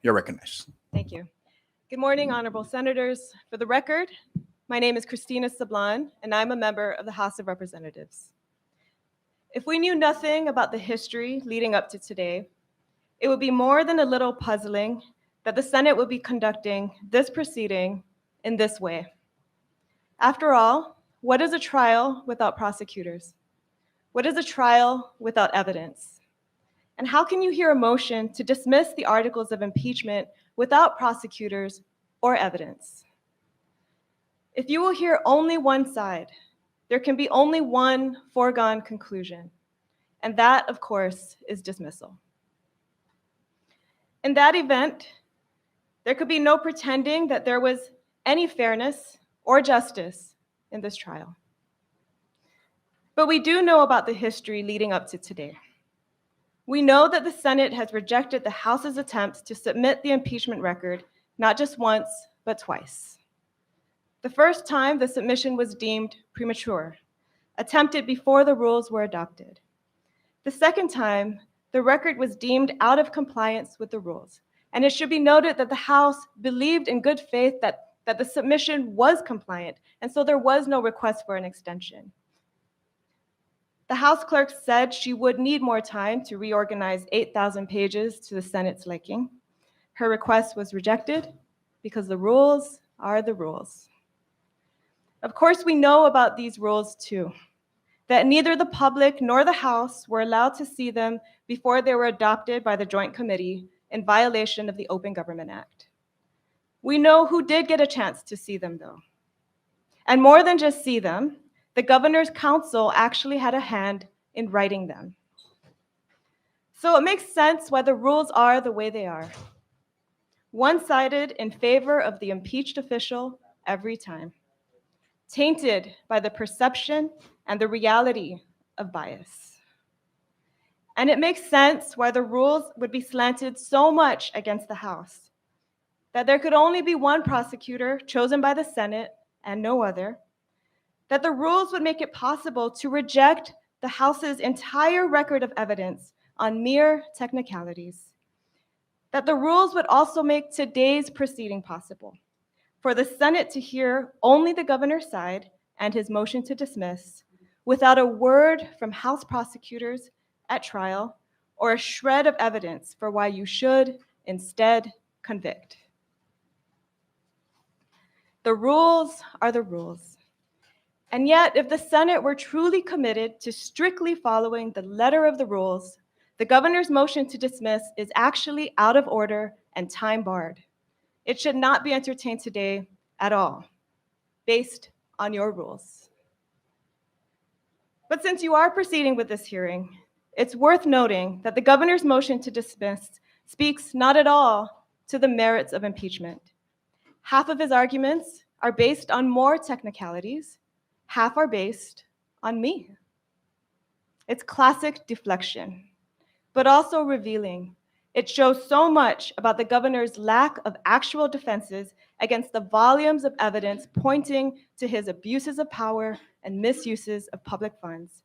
You're recognized. Thank you. Good morning, honorable senators. For the record, my name is Christina Sablan, and I'm a member of the House of Representatives. If we knew nothing about the history leading up to today, it would be more than a little puzzling that the Senate would be conducting this proceeding in this way. After all, what is a trial without prosecutors? What is a trial without evidence? And how can you hear a motion to dismiss the articles of impeachment without prosecutors or evidence? If you will hear only one side, there can be only one foregone conclusion, and that, of course, is dismissal. In that event, there could be no pretending that there was any fairness or justice in this trial. But we do know about the history leading up to today. We know that the Senate has rejected the House's attempts to submit the impeachment record not just once, but twice. The first time, the submission was deemed premature, attempted before the rules were adopted. The second time, the record was deemed out of compliance with the rules. And it should be noted that the House believed in good faith that the submission was compliant, and so there was no request for an extension. The House clerk said she would need more time to reorganize 8,000 pages to the Senate's liking. Her request was rejected because the rules are the rules. Of course, we know about these rules too, that neither the public nor the House were allowed to see them before they were adopted by the Joint Committee in violation of the Open Government Act. We know who did get a chance to see them, though. And more than just see them, the Governor's Council actually had a hand in writing them. So it makes sense why the rules are the way they are. One-sided in favor of the impeached official every time. Tainted by the perception and the reality of bias. And it makes sense why the rules would be slanted so much against the House, that there could only be one prosecutor chosen by the Senate and no other, that the rules would make it possible to reject the House's entire record of evidence on mere technicalities, that the rules would also make today's proceeding possible, for the Senate to hear only the governor's side and his motion to dismiss, without a word from House prosecutors at trial or a shred of evidence for why you should instead convict. The rules are the rules. And yet, if the Senate were truly committed to strictly following the letter of the rules, the governor's motion to dismiss is actually out of order and time-barred. It should not be entertained today at all, based on your rules. But since you are proceeding with this hearing, it's worth noting that the governor's motion to dismiss speaks not at all to the merits of impeachment. Half of his arguments are based on more technicalities, half are based on me. It's classic deflection, but also revealing. It shows so much about the governor's lack of actual defenses against the volumes of evidence pointing to his abuses of power and misuses of public funds.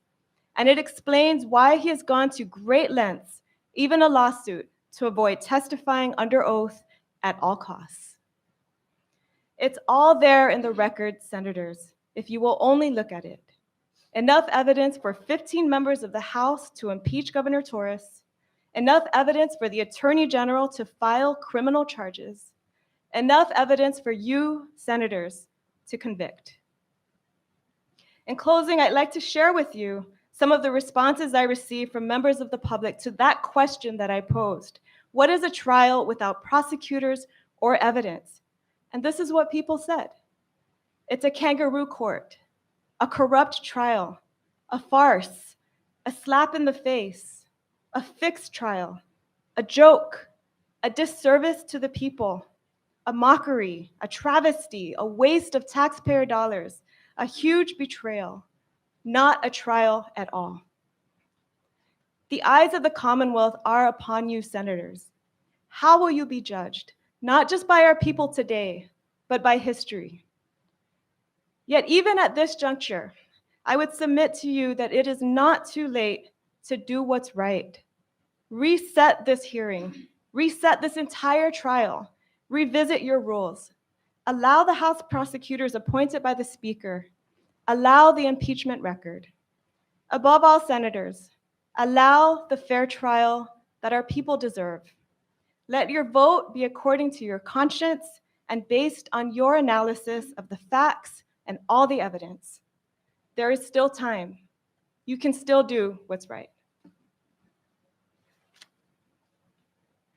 And it explains why he has gone to great lengths, even a lawsuit, to avoid testifying under oath at all costs. It's all there in the record, senators, if you will only look at it. Enough evidence for 15 members of the House to impeach Governor Torres, enough evidence for the Attorney General to file criminal charges, enough evidence for you, senators, to convict. In closing, I'd like to share with you some of the responses I received from members of the public to that question that I posed. What is a trial without prosecutors or evidence? And this is what people said. It's a kangaroo court, a corrupt trial, a farce, a slap in the face, a fixed trial, a joke, a disservice to the people, a mockery, a travesty, a waste of taxpayer dollars, a huge betrayal, not a trial at all. The eyes of the Commonwealth are upon you, senators. How will you be judged? Not just by our people today, but by history. Yet even at this juncture, I would submit to you that it is not too late to do what's right. Reset this hearing, Reset this entire trial. Revisit your rules. Allow the House prosecutors appointed by the Speaker. Allow the impeachment record. Above all, senators, allow the fair trial that our people deserve. Let your vote be according to your conscience and based on your analysis of the facts and all the evidence. There is still time. You can still do what's right.